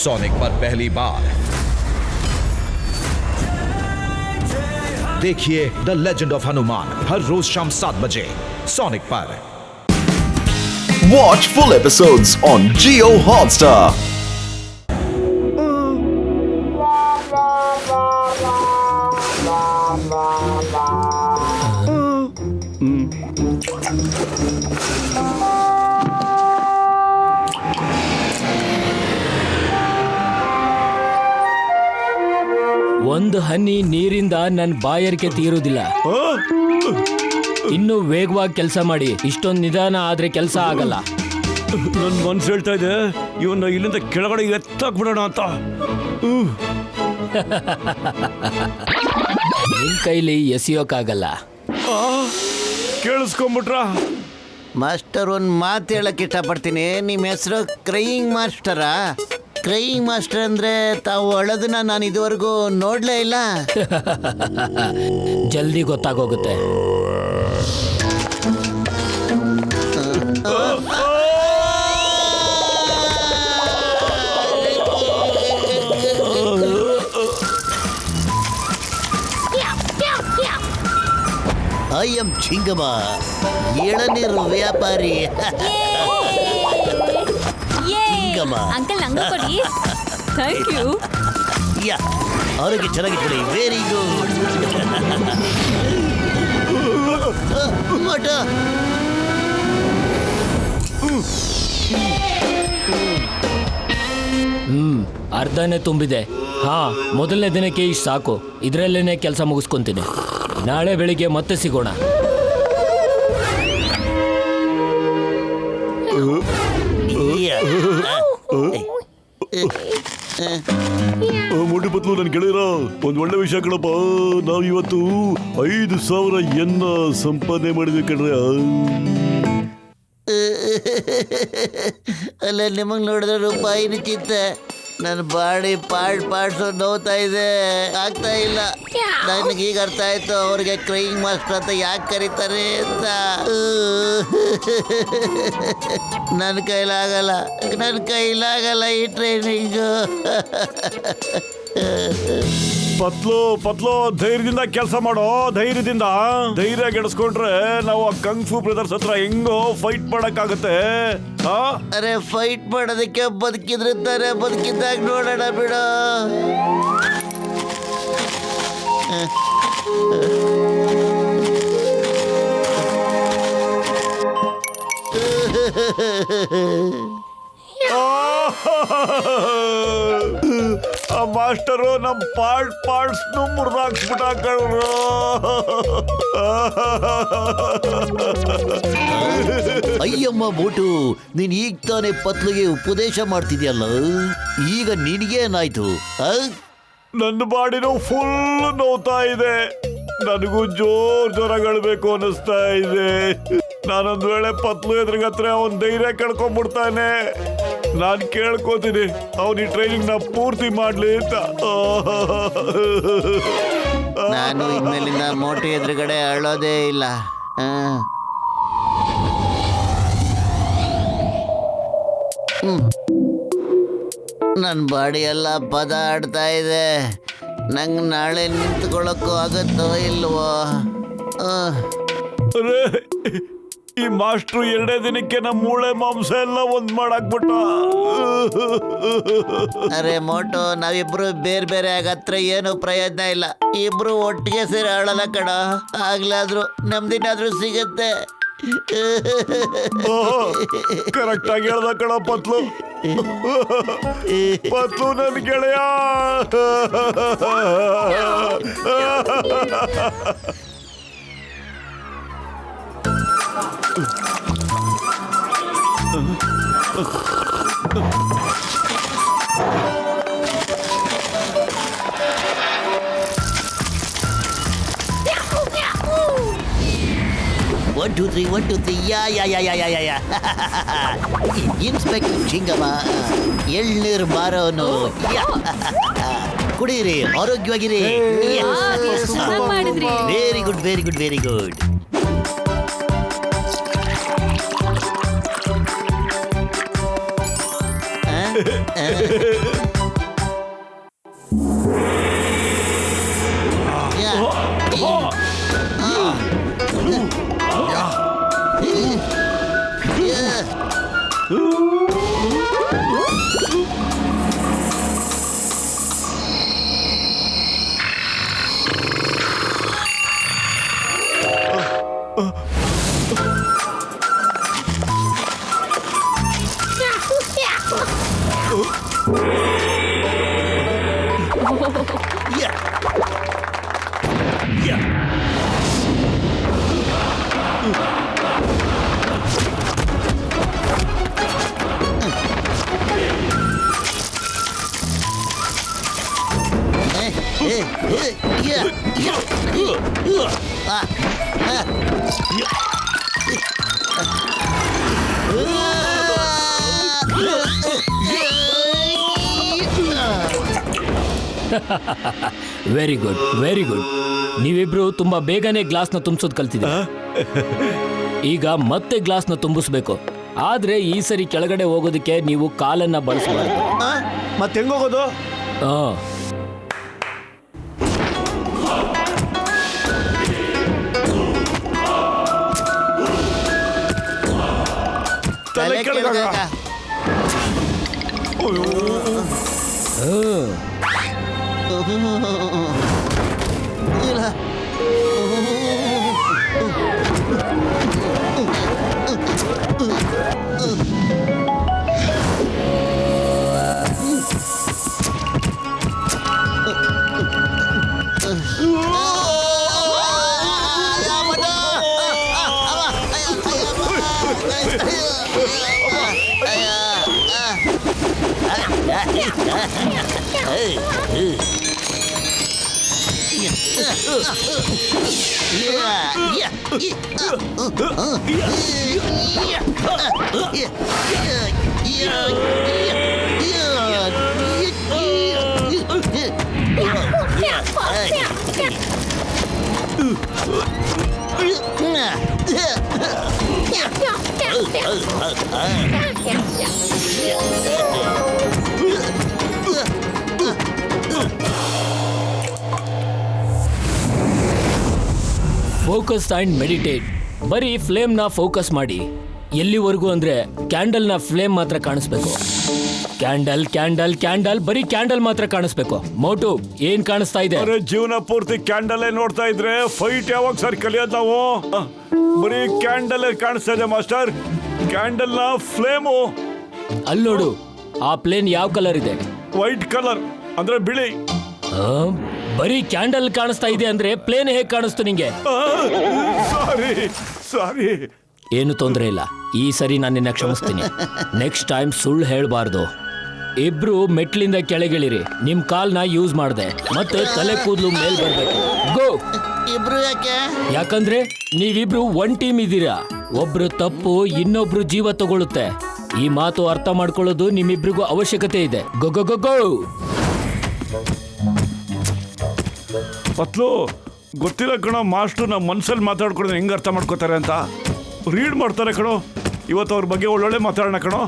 Sonic पर पहली बार देखिए द लेजेंड ऑफ हनुमान हर रोज शाम 7 बजे सोनिक पर। Watch full episodes on Jio Hotstar. ಒಂದು ಹನಿ ನೀರಿಂದ ನನ್ನ ಬಾಯಾರಿಕೆ ತೀರುವುದಿಲ್ಲ. ಇನ್ನು ವೇಗವಾಗಿ ಕೆಲಸ ಮಾಡಿ. ಇಷ್ಟೊಂದು ನಿಧಾನ ಆದ್ರೆ ಕೆಲಸ ಆಗಲ್ಲ. ನನ್ನ ಮನ್ಸು ಹೇಳ್ತಾ ಇದೆ ಇವನ್ನ ಇಲ್ಲಿಂದ ಕೆಳಗಡೆ ಎತ್ತಾಕ್ಬಿಡೋಣ ಅಂತ. ನಿನ್ ಕೈಲಿ ಎಸಿಯೋಕ್ಕಾಗಲ್ಲ. ಕೇಳಿಸ್ಕೊಂಬಿಟ್ರ ಮಾಸ್ಟರ್, ಒಂದು ಮಾತು ಹೇಳಕ್ಕೆ ಇಷ್ಟಪಡ್ತೀನಿ. ನಿಮ್ಮ ಹೆಸರು ಕ್ರೈಯಿಂಗ್ ಮಾಸ್ಟರಾ? ಕ್ರೈಯಿಂಗ್ ಮಾಸ್ಟರ್ ಅಂದ್ರೆ ತಾವು ಅಳೋದನ್ನ ನಾನು ಇದುವರೆಗೂ ನೋಡ್ಲೇ ಇಲ್ಲ. ಜಲ್ದಿ ಗೊತ್ತಾಗೋಗುತ್ತೆ. ಐ ಎಂ ಚಿಂಗಮ, ಎಳನೀರು ವ್ಯಾಪಾರಿ. ಚಿಂಗಮ ಅಂಕಲ್ ನಂಗೆ ಕೊಡಿ. Thank you. ಯಾ, ಆರೋಗ್ಯ ಚೆನ್ನಾಗಿಟ್ಕೊಳ್ಳಿ. Very good. ಮಟ ಅರ್ಧನೇ ತುಂಬಿದೆ. ಹಾ, ಮೊದಲನೇ ದಿನಕ್ಕೆ ಇಷ್ಟು ಸಾಕು. ಇದರಲ್ಲೇನೆ ಕೆಲಸ ಮುಗಿಸ್ಕೊಂತೀನಿ. ನಾಳೆ ಬೆಳಿಗ್ಗೆ ಮತ್ತೆ ಸಿಗೋಣ. ಮುಡಿ ಬದಲು ನನ್ ಗೆಳೆಯರ ಒಂದ್ ಒಳ್ಳೆ ವಿಷಯ ಕಣಪ್ಪ. ನಾವ್ ಇವತ್ತು 5,000 ಎನ್ನ ಸಂಪಾದನೆ ಮಾಡಿದ್ವಿ ಕಣ್ರೆ. ಅಲ್ಲ, ನಿಮಗೆ ನೋಡಿದ್ರೆ ರೂಪಾಯಿನ ಚಿತ್ತ. ನನ್ನ ಬಾಡಿ ಪಾರ್ಟ್ಸ್ ನೋವ್ತಾ ಇದೆ, ಆಗ್ತಾ ಇಲ್ಲ. ನನಗೆ ಈಗ ಅರ್ಥ ಆಯ್ತು ಅವ್ರಿಗೆ ಕ್ರೈಯಿಂಗ್ ಮಾಸ್ಟರ್ ಅಂತ ಯಾಕೆ ಕರೀತಾರೆ ಅಂತ. ನನ್ನ ಕೈಲಾಗಲ್ಲ ಈ ಟ್ರೈನಿಂಗು. ಪತ್ಲು ಧೈರ್ಯದಿಂದ ಕೆಲಸ ಮಾಡೋ. ಧೈರ್ಯ ಗೆಡಿಸ್ಕೊಂಡ್ರೆ ನಾವು ಆ ಕಂಗ್ ಫು ಬ್ರದರ್ಸ್ ಹತ್ರ ಹೆಂಗೋ ಫೈಟ್ ಮಾಡಕ್ಕಾಗತ್ತೆ. ಅರೆ, ಫೈಟ್ ಮಾಡೋದಕ್ಕೆ ಬದುಕಿದ್ರೆ ತಾನೆ. ಬದುಕಿದ್ದಾಗ ನೋಡೋಣ ಬಿಡು. ಆ ಮಾಸ್ಟರು ನಮ್ ಪಾರ್ಟ್ಸ್ ಮುರಿದಾಕ್ಸ್ಬಿಟ್ಟ ಕಣ್ರು. ಅಯ್ಯಮ್ಮ ಬೋಟು, ನೀನ್ ಈಗ ತಾನೇ ಪತ್ಲಿಗೆ ಉಪದೇಶ ಮಾಡ್ತಿದ್ಯಲ್ಲ, ಈಗ ನಿನಗೇನಾಯ್ತು? ನನ್ನ ಬಾಡಿನೂ ಫುಲ್ ನೋವ್ತಾ ಇದೆ. ನನಗೂ ಜೋರಾಗಳ್ಬೇಕು ಅನ್ನಿಸ್ತಾ ಇದೆ. ನಾನೊಂದ್ ವೇಳೆ ಪತ್ಲು ಎದುರುಗತ್ರೆ ಅವನ್ ಧೈರ್ಯ ಕಳ್ಕೊಂಡ್ಬಿಡ್ತಾನೆ. ನಾನ್ ಕೇಳ್ಕೋತೀನಿ ಅವನ್ ಈ ಟ್ರೈನಿಂಗ್ ನ ಪೂರ್ತಿ ಮಾಡ್ಲಿ ಅಂತ. ನಾನು ಇನ್ಮೇಲಿಂದ ಮೋಟು ಎದುರುಗಡೆ ಅಳೋದೇ ಇಲ್ಲ. ನನ್ನ ಬಾಡಿ ಎಲ್ಲ ಪದ ಆಡ್ತಾ ಇದೆ. ನಂಗೆ ನಾಳೆ ನಿಂತ್ಕೊಳ್ಳೋಕ್ಕೂ ಆಗತ್ತೋ ಇಲ್ವೋ? ಈ ಮಾಸ್ಟ್ರು 2 ದಿನಕ್ಕೆ ನಮ್ಮ ಮೂಳೆ ಮಾಂಸ ಎಲ್ಲ ಒಂದ್ ಮಾಡಾಕ್ಬಿಟ್ಟ. ಅರೆ ಮೋಟು, ನಾವಿಬ್ರು ಬೇರೆ ಆಗತ್ರ ಏನು ಪ್ರಯೋಜನ ಇಲ್ಲ. ಇಬ್ರು ಒಟ್ಟಿಗೆ ಸೇರಿ ಆಳಲ್ಲ ಕಣ. ಆಗ್ಲಾದ್ರೂ ನಮ್ದಿನಾದ್ರೂ ಸಿಗತ್ತೆ. ಕರೆಕ್ಟ್ ಆಗಿ ಹೇಳ್ದ ಕಣ ಪತ್ಲು. ನನ್ ಗೆಳೆಯ. One, two, three. Yeah. Inspector Chingamma, ಎಳ್ನೀರು ಮಾರೋನು. ಕುಡೀರಿ, ಆರೋಗ್ಯವಾಗಿರಿ. Very good. ಯಾ. ಯಾ. ಯಾ. ಯಾ. ಆ. ಆ. Very good very good. ನೀವಿಬ್ರು ತುಂಬಾ ಬೇಗನೆ ಗ್ಲಾಸ್ನ ತುಂಬಿಸೋದು ಕಲ್ತಿದ್ದೀರ. ಈಗ ಮತ್ತೆ ಗ್ಲಾಸ್ನ ತುಂಬಿಸ್ಬೇಕು. ಆದ್ರೆ ಈ ಸರಿ ಕೆಳಗಡೆ ಹೋಗೋದಕ್ಕೆ ನೀವು ಕಾಲನ್ನ ಬಳಸಬಾರ್ದು. ಮತ್ತೆ ಹೆಂಗ್ ಹೋಗೋದು? ತಲೆ ಕೆಳಗಾಗ. ಇಲ್ಲ. Focus and meditate. ಬರೀ ಫ್ಲೇಮ್ನ ಫೋಕಸ್ ಮಾಡಿ. ಎಲ್ಲಿವರೆಗೂ ಅಂದ್ರೆ ಕ್ಯಾಂಡಲ್ನ ಫ್ಲೇಮ್ ಮಾತ್ರ ಕಾಣಿಸ್ಬೇಕು. ಕ್ಯಾಂಡಲ್ ಕ್ಯಾಂಡಲ್ ಕ್ಯಾಂಡಲ್, ಬರೀ ಕ್ಯಾಂಡಲ್ ಮಾತ್ರ ಕಾಣಿಸ್ಬೇಕು. ಮೋಟು, ಏನ್ ಕಾಣಿಸ್ತಾ ಇದೆ? ಅರೆ, ಜೀವನ ಪೂರ್ತಿ ಕ್ಯಾಂಡಲ್ ನೋಡ್ತಾ ಇದ್ರೆ ಫೈಟ್ ಯಾವಾಗ ಸರ್ ಕಲಿಯೋದು ನಾವು? ಬರೀ ಕ್ಯಾಂಡಲ್ ಕಾಣಿಸ್ತಾ ಇದೆ ಮಾಸ್ಟರ್. ಕ್ಯಾಂಡಲ್ ನ ಫ್ಲೇಮು ಅಲ್ಲಿ ನೋಡು. ಆ ಪ್ಲೇನ್ ಯಾವ ಕಲರ್ ಇದೆ? ವೈಟ್ ಕಲರ್, ಅಂದ್ರೆ ಬಿಳಿ. ಬರೀ ಕ್ಯಾಂಡಲ್ ಕಾಣಿಸ್ತಾ ಇದೆ ಅಂದ್ರೆ ಪ್ಲೇನ್ ಹೇಗ್ ಕಾಣಿಸ್ತು ನಿಂಗೆ? ಸಾರಿ ಸಾರಿ. ಏನು ತೊಂದರೆ ಇಲ್ಲ, ಈ ಸರಿ ನಾನು ನಿನ್ನ ಕ್ಷಮಿಸ್ತೀನಿ. ನೆಕ್ಸ್ಟ್ ಟೈಮ್ ಸುಳ್ಳು ಹೇಳ್ಬಾರ್ದು. ಇಬ್ರು ಮೆಟ್ಲಿಂದ ಕೆಳಗಿಳಿರಿ. ನಿಮ್ ಕಾಲ್ನ ಯೂಸ್ ಮಾಡ್ದೆ, ಮತ್ತೆ ತಲೆ ಕೂದಲು ಮೇಲ್ ಬರ್ಬೇಕು. ಗೋ. ಇಬ್ರು ಯಾಕೆ? ಯಾಕಂದ್ರೆ ನೀವಿಬ್ರು ಒನ್ ಟೀಮ್ ಇದ್ದೀರಾ. ಒಬ್ರು ತಪ್ಪು ಇನ್ನೊಬ್ರು ಜೀವ ತಗೊಳುತ್ತೆ. ಈ ಮಾತು ಅರ್ಥ ಮಾಡ್ಕೊಳ್ಳೋದು ನಿಮ್ಮಿಬ್ರಿಗೂ ಅವಶ್ಯಕತೆ ಇದೆ. ಗೋ ಗೋ ಗೋ ಗೋ. ಪತ್ಲು, ಗೊತ್ತಿಲ್ಲ ಕಣೋ, ಮಾಸ್ಟರ್ ನಮ್ಮ ಮನ್ಸಲ್ಲಿ ಮಾತಾಡ್ಕೊಡ್ದೆ ಹೆಂಗೆ ಅರ್ಥ ಮಾಡ್ಕೋತಾರೆ ಅಂತ. ರೀಡ್ ಮಾಡ್ತಾರೆ ಕಣೋ. ಇವತ್ತು ಅವ್ರ ಬಗ್ಗೆ ಒಳ್ಳೊಳ್ಳೆ ಮಾತಾಡೋಣ ಕಣೋ.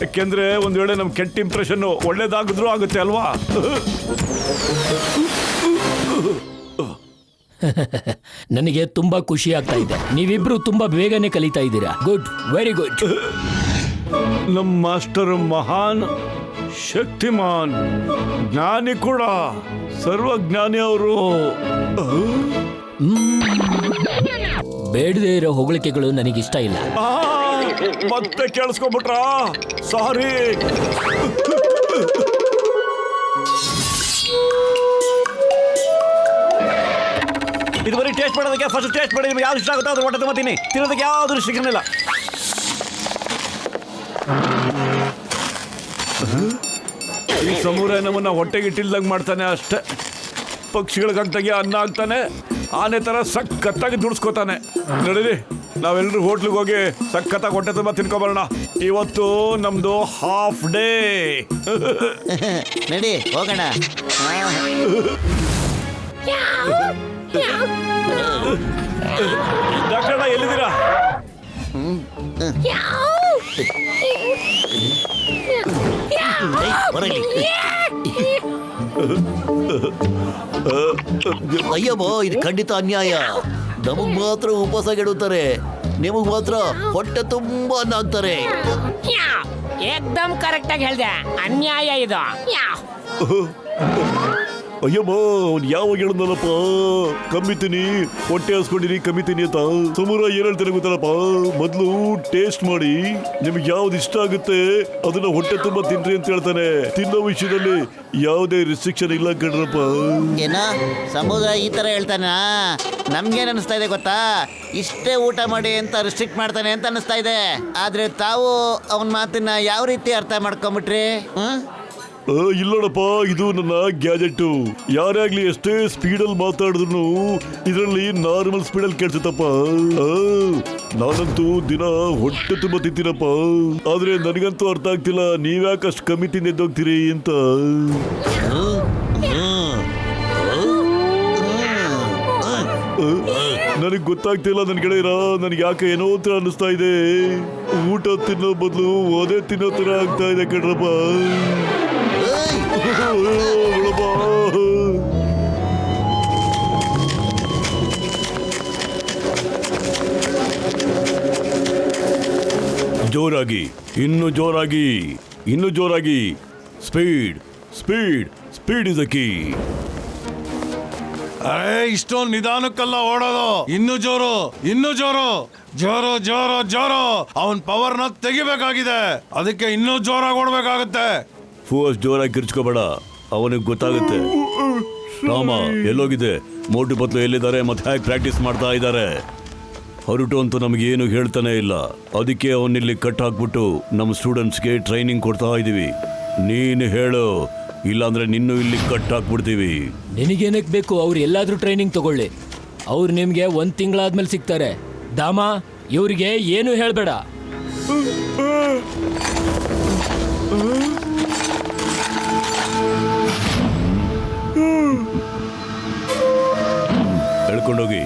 ಯಾಕೆಂದ್ರೆ ಒಂದು ವೇಳೆ ನಮ್ಮ ಕೆಟ್ಟ ಇಂಪ್ರೆಷನ್ ಒಳ್ಳೇದಾಗಿದ್ರೂ ಆಗುತ್ತೆ ಅಲ್ವಾ? ನನಗೆ ತುಂಬಾ ಖುಷಿ ಆಗ್ತಾ ಇದೆ. ನೀವಿಬ್ರು ತುಂಬಾ ಬೇಗನೆ ಕಲಿತಾ ಇದ್ದೀರಾ. Good, very good. ನಮ್ಮ ಮಾಸ್ಟರ್ ಮಹಾನ್, ಶಕ್ತಿಮಾನ್, ಜ್ಞಾನಿ ಕೂಡ, ಸರ್ವಜ್ಞಾನಿ ಅವರು. ಬೇಡದೇ ಇರೋ ಹೊಗಳಿಕೆಗಳು ನನಗಿಷ್ಟ ಇಲ್ಲ. ಮತ್ತೆ ಕೇಳಿಸ್ಕೊಂಡ್ಬಿಟ್ರಾ? ಸಾರಿ. ಇದು ಬರೀ ಟೇಸ್ಟ್ ಮಾಡೋದಕ್ಕೆ. ಫಸ್ಟ್ ಟೇಸ್ಟ್ ಮಾಡಿ ನಿಮ್ಗೆ ಯಾವ್ದು ಇಷ್ಟ ಆಗುತ್ತೋ ಅದ್ರ ಹೊಟ್ಟೆ ತೊಗೊತೀನಿ. ತಿನ್ನೋದಕ್ಕೆ ಯಾವ್ದು ಸಿಗಲಿಲ್ಲ. ಈ ಸಮುರಾಯ ನಮ್ಮನ್ನ ಹೊಟ್ಟೆಗೆ ಇಟ್ಟಿಲ್ದಂಗೆ ಮಾಡ್ತಾನೆ ಅಷ್ಟೇ. ಪಕ್ಷಿಗಳಿಗಾಗ್ದಾಗೆ ಅನ್ನ ಆಗ್ತಾನೆ, ಆನೆ ಥರ ಸಖತ್ತಾಗಿ ದುಡಿಸ್ಕೋತಾನೆ. ನಡೀರಿ, ನಾವೆಲ್ಲರೂ ಹೋಟ್ಲಿಗೆ ಹೋಗಿ ಸಖತ್ತಾಗಿ ಹೊಟ್ಟೆ ತುಂಬ ತಿನ್ಕೊಬರೋಣ. ಇವತ್ತು ನಮ್ದು ಹಾಫ್ ಡೇ. ನಡಿ ಹೋಗೋಣ. ಡಾಕ್ಟರ್ ಎಲ್ಲಿದ್ದೀರಾ? ಅಯ್ಯಬ್ಬೋ, ಇದು ಖಂಡಿತ ಅನ್ಯಾಯ. ನಮಗ್ ಮಾತ್ರ ಉಪವಾಸ ಗೆಡುತ್ತಾರೆ, ನಿಮಗ್ ಮಾತ್ರ ಹೊಟ್ಟೆ ತುಂಬಾ ಅನ್ನ ಹಾಕ್ತಾರೆ. ಏಕ್ದಮ್ ಕರೆಕ್ಟ್ ಆಗಿ ಹೇಳ್ದೆ. ಅನ್ಯಾಯ ಇದು. ಅಯ್ಯಮ್ಮ ಅವ್ನು ಯಾವಾಗ ಹೇಳಿದ್ನಲ್ಲಪ್ಪ ಕಮ್ಮಿತೀನಿ ಹೊಟ್ಟೆ ಹಸ್ಕೊಂಡಿರಿ ಕಮ್ಮಿತೀನಿ ಅಂತ. ಸಮೂರ ಏನ್ ಹೇಳ್ತಾನೆ ಗೊತ್ತಲ್ಲಪ್ಪ, ಮೊದ್ಲು ಟೇಸ್ಟ್ ಮಾಡಿ ನಿಮ್ಗೆ ಯಾವ್ದು ಇಷ್ಟ ಆಗುತ್ತೆ ಅದನ್ನ ಹೊಟ್ಟೆ ತುಂಬಾ ತಿನ್ರಿ ಅಂತ ಹೇಳ್ತಾನೆ. ತಿನ್ನೋ ವಿಷಯದಲ್ಲಿ ಯಾವುದೇ ರಿಸ್ಟ್ರಿಕ್ಷನ್ ಇಲ್ಲ ಕಣ್ರಪ್ಪ. ಏನೋ ಸಮುದ್ರ ಈ ತರ ಹೇಳ್ತಾನ? ನಮ್ಗೇನ್ ಅನಿಸ್ತಾ ಇದೆ ಗೊತ್ತಾ, ಇಷ್ಟೇ ಊಟ ಮಾಡಿ ಅಂತ ರಿಸ್ಟ್ರಿಕ್ಟ್ ಮಾಡ್ತಾನೆ ಅಂತ ಅನಿಸ್ತಾ ಇದೆ. ಆದ್ರೆ ತಾವು ಅವನ ಮಾತನ್ನ ಯಾವ ರೀತಿ ಅರ್ಥ ಮಾಡ್ಕೊಂಬಿಟ್ರಿ? ಇಲ್ಲೋಡಪ್ಪ, ಇದು ನನ್ನ ಗ್ಯಾಜೆಟ್. ಯಾರಾಗ್ಲಿ ಎಷ್ಟೇ ಸ್ಪೀಡಲ್ಲಿ ಮಾತಾಡಿದ್ರು ಇದರಲ್ಲಿ ನಾರ್ಮಲ್ ಸ್ಪೀಡಲ್ಲಿ ಕೇಳ್ಸುತ್ತಪ್ಪ. ನಾನಂತೂ ದಿನ ಹೊಟ್ಟೆ ತುಂಬ ತಿಂತೀನಪ್ಪ. ಆದ್ರೆ ನನಗಂತೂ ಅರ್ಥ ಆಗ್ತಿಲ್ಲ ನೀವ್ಯಾಕೆ ಅಷ್ಟು ಕಮ್ಮಿ ತಿಂದೆದ್ದೋಗ್ತೀರಿ ಅಂತ. ನನಗೆ ಗೊತ್ತಾಗ್ತಿಲ್ಲ ನನ್ನ ಗೆಳೆಯರ, ನನಗೆ ಯಾಕೆ ಏನೋ ತರ ಅನ್ನಿಸ್ತಾ ಇದೆ. ಊಟ ತಿನ್ನೋ ಬದಲು ಒದೆ ತಿನ್ನೋ ತರ ಆಗ್ತಾ ಇದೆ ಕಣ್ರಪ್ಪ. ಜೋರಾಗಿ, ಇನ್ನು ಜೋರಾಗಿ, ಇನ್ನು ಜೋರಾಗಿ. Speed speed speed is a key. ಇಷ್ಟೊಂದು ನಿಧಾನಕ್ಕಲ್ಲ ಓಡೋದು, ಇನ್ನು ಜೋರು, ಇನ್ನು ಜೋರು, ಜೋರು ಜೋರು ಜೋರು. ಅವನ್ ಪವರ್ನ ತೆಗಿಬೇಕಾಗಿದೆ, ಅದಕ್ಕೆ ಇನ್ನೂ ಜೋರಾಗಿ ಓಡ್ಬೇಕಾಗುತ್ತೆ. ಫೋರ್ಸ್ ಜೋರಾಗಿ ಕಿರ್ಚ್ಕೋಬೇಡ, ಅವನಿಗೆ ಗೊತ್ತಾಗುತ್ತೆ. ರಾಮ ಎಲ್ಲೋಗಿದೆ, ಮೋಟು ಪತ್ಲು ಎಲ್ಲಿದ್ದಾರೆ, ಮತ್ತೆ ಹೇಗೆ ಪ್ರಾಕ್ಟೀಸ್ ಮಾಡ್ತಾ ಇದ್ದಾರೆ? ಹೊರಟು ಅಂತೂ ನಮಗೇನು ಹೇಳ್ತಾನೆ ಇಲ್ಲ. ಅದಕ್ಕೆ ಅವನಿಲ್ಲಿ ಕಟ್ ಹಾಕ್ಬಿಟ್ಟು ನಮ್ಮ ಸ್ಟೂಡೆಂಟ್ಸ್ಗೆ ಟ್ರೈನಿಂಗ್ ಕೊಡ್ತಾ ಇದ್ದೀವಿ. ನೀನು ಹೇಳು, ಇಲ್ಲಾಂದ್ರೆ ನಿನ್ನೂ ಇಲ್ಲಿ ಕಟ್ ಹಾಕ್ಬಿಡ್ತೀವಿ. ನಿನಗೇನಕ್ಕೆ ಬೇಕು? ಅವ್ರು ಎಲ್ಲಾದ್ರೂ ಟ್ರೈನಿಂಗ್ ತಗೊಳ್ಳಿ, ಅವ್ರು ನಿಮ್ಗೆ 1 ತಿಂಗಳಾದ್ಮೇಲೆ ಸಿಗ್ತಾರೆ. ದಾಮ, ಇವ್ರಿಗೆ ಏನು ಹೇಳ್ಬೇಡ. ಹೇಳ್ಕೊಂಡೋಗಿ.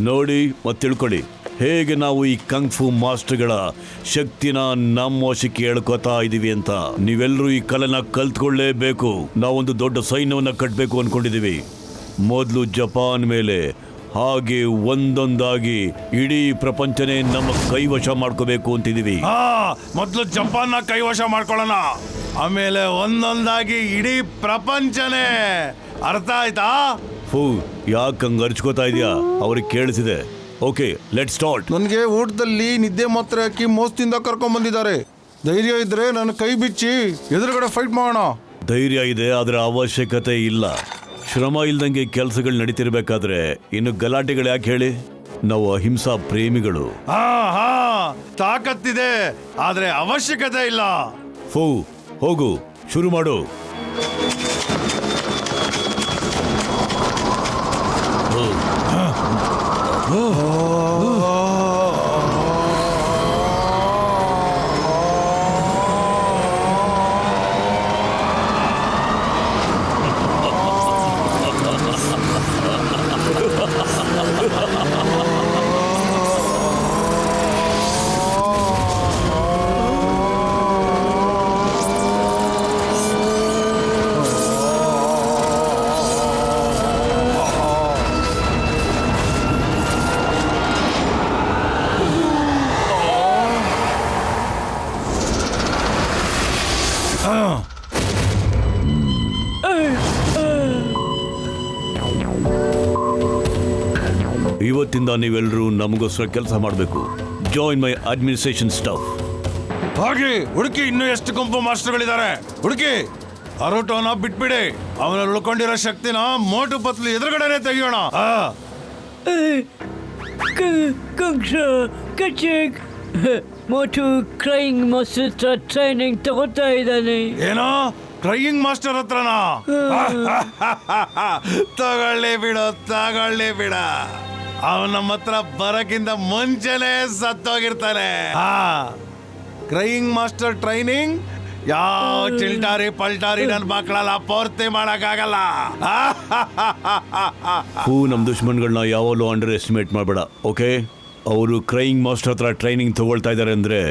ನೋಡಿ ಮತ್ತೆ ತಿಳ್ಕೊಳ್ಳಿ ಹೇಗೆ ನಾವು ಈ ಕಂಗ್ಫು ಮಾಸ್ಟರ್ಗಳ ಶಕ್ತಿನ ನಮ್ಮ ವಶಕ್ಕೆ ಹೇಳ್ಕೊತಾ ಇದೀವಿ ಅಂತ. ನೀವೆಲ್ಲರೂ ಈ ಕಲೆನ ಕಲ್ತ್ಕೊಳ್ಳೇಬೇಕು. ನಾವೊಂದು ದೊಡ್ಡ ಸೈನ್ಯವನ್ನ ಕಟ್ಟಬೇಕು ಅನ್ಕೊಂಡಿದೀವಿ. ಮೊದಲು ಜಪಾನ್ ಮೇಲೆ, ಹಾಗೆ ಒಂದೊಂದಾಗಿ ಇಡೀ ಪ್ರಪಂಚನೇ ನಮ್ಮ ಕೈವಶ ಮಾಡ್ಕೋಬೇಕು ಅಂತಿದೀವಿ. ಮೊದಲು ಜಪಾನ್ನ ಕೈವಶ ಮಾಡ್ಕೊಳ್ಳೋಣ, ಆಮೇಲೆ ಒಂದೊಂದಾಗಿ ಇಡೀ ಪ್ರಪಂಚನೇ. ಅರ್ಥ ಆಯ್ತಾ? ಫೂ, ಯಾಕಂಗ್ ಅರ್ಚ್ಕೋತಾ ಇದೆಯಾ? ಅವ್ರಿಗೆ ಕೇಳಿಸಿದೆ. Okay, let start. ನನಗೆ ಊಟದಲ್ಲಿ ನಿದ್ದೆ ಮಾತ್ರ ಹಾಕಿ ಮೋಸದಿಂದ ಕರ್ಕೊಂಡ್ ಬಂದಿದ್ದಾರೆ. ಧೈರ್ಯ ಇದ್ರೆ ನನ್ನ ಕೈ ಬಿಚ್ಚಿ ಎದುರುಗಡೆ ಫೈಟ್ ಮಾಡೋಣ. ಧೈರ್ಯ ಇದೆ, ಆದ್ರೆ ಅವಶ್ಯಕತೆ ಇಲ್ಲ. ಶ್ರಮ ಇಲ್ದಂಗೆ ಕೆಲಸಗಳು ನಡೀತಿರ್ಬೇಕಾದ್ರೆ ಇನ್ನು ಗಲಾಟೆಗಳು ಯಾಕೆ ಹೇಳಿ? ನಾವು ಅಹಿಂಸಾ ಪ್ರೇಮಿಗಳು. ತಾಕತ್ತಿದೆ, ಆದ್ರೆ ಅವಶ್ಯಕತೆ ಇಲ್ಲ. ಫೂ, ಹೋಗು, ಶುರು ಮಾಡು. ಇವತ್ತಿಂದ ನೀವೆಲ್ಲರೂ ನಮಗೋಸ್ಕರ ಕೆಲಸ ಮಾಡಬೇಕು. Join my administration staff. ಹಾಗೆ ಹುಡುಕಿ, ಇನ್ನೂ ಎಷ್ಟು ಗುಂಪು ಮಾಸ್ಟರ್ಗಳಿದ್ದಾರೆ ಹುಡುಕಿ. ಅರೋಟೋನ ಬಿಟ್ಬಿಡಿ, ಅವನ ಉಳ್ಕೊಂಡಿರೋ ಶಕ್ತಿನ ಮೋಟು ಪತ್ಲು ಎದುರುಗಡೆನೆ ತೆಗಿಯೋಣ. ಮೋಟು ಕ್ರೈಯಿಂಗ್ ಮಾಸ್ಟರ್ ಟ್ರೈನಿಂಗ್ ತಗೋತಾ ಇದ್ದಾನೆ. ಏನೋ ಕ್ರೈಯಿಂಗ್ ಮಾಸ್ಟರ್ ಹತ್ರನಾ? ತಗೊಳ್ಳಿ ಬಿಡು, ತಗೊಳ್ಳಿ ಬಿಡ. ಅವನ ನಮ್ಮ ಹತ್ರ ಬರಕ್ಕಿಂತ ಮುಂಚೆನೆ ಸತ್ತೋಗಿರ್ತಾನೆ. ಕ್ರೈಯಿಂಗ್ ಮಾಸ್ಟರ್ ಟ್ರೈನಿಂಗ್ ಯಾವ ಚಿಲ್ಟಾರಿ ಪಲ್ಟಾರಿ ನನ್ನ ಮಕ್ಕಳೆಲ್ಲ ಪೂರ್ತಿ ಮಾಡಕ್ಕಾಗಲ್ಲ. ಹೂ, ನಮ್ಮ ದುಶ್ಮನ್ಗಳನ್ನ ಯಾವಾಗಲೂ ಅಂಡರ್ ಎಸ್ಟಿಮೇಟ್ ಮಾಡಬೇಡ, ಓಕೆ? ಅವರು ಕ್ರೈಯಿಂಗ್ ಮಾಸ್ಟರ್ ಹತ್ರ ಟ್ರೈನಿಂಗ್ ತಗೊಳ್ತಾ ಇದ್ದಾರೆ ಅಂದ್ರೆ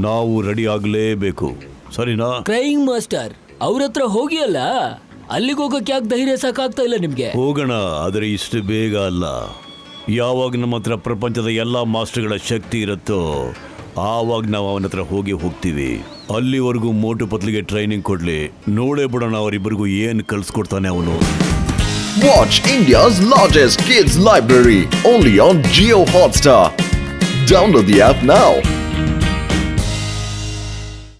ನಾವು ರೆಡಿ ಆಗಲೇಬೇಕು, ಸರಿನಾ? ಕ್ರೈಯಿಂಗ್ ಮಾಸ್ಟರ್ ಅವ್ರ ಹತ್ರ ಹೋಗಿ ಅಲ್ಲ, ಅಲ್ಲಿಗೆ ಹೋಗಕ್ಕೆ ಯಾಕೆ ಧೈರ್ಯ ಸಾಕಾಗ್ತಾ ಇಲ್ಲ ನಿಮ್ಗೆ? ಹೋಗೋಣ, ಆದರೆ ಇಷ್ಟು ಬೇಗ ಅಲ್ಲ. ಯಾವಾಗ ನಮ್ಮ ಹತ್ರ ಪ್ರಪಂಚದ ಎಲ್ಲ ಮಾಸ್ಟರ್ಗಳ ಶಕ್ತಿ ಇರುತ್ತೋ ಆವಾಗ ನಾವು ಅವನ ಹತ್ರ ಹೋಗ್ತೀವಿ. ಅಲ್ಲಿವರೆಗೂ ಮೋಟು ಪತ್ಲಿಗೆ ಟ್ರೈನಿಂಗ್ ಕೊಡ್ಲಿ, ನೋಡೇ ಬಿಡೋಣ ಅವರಿಬ್ಬರಿಗೂ ಏನು ಕಲ್ಸ್ಕೊಡ್ತಾನೆ ಅವನು. Watch India's largest kids library only on Jio Hotstar. Download the app now.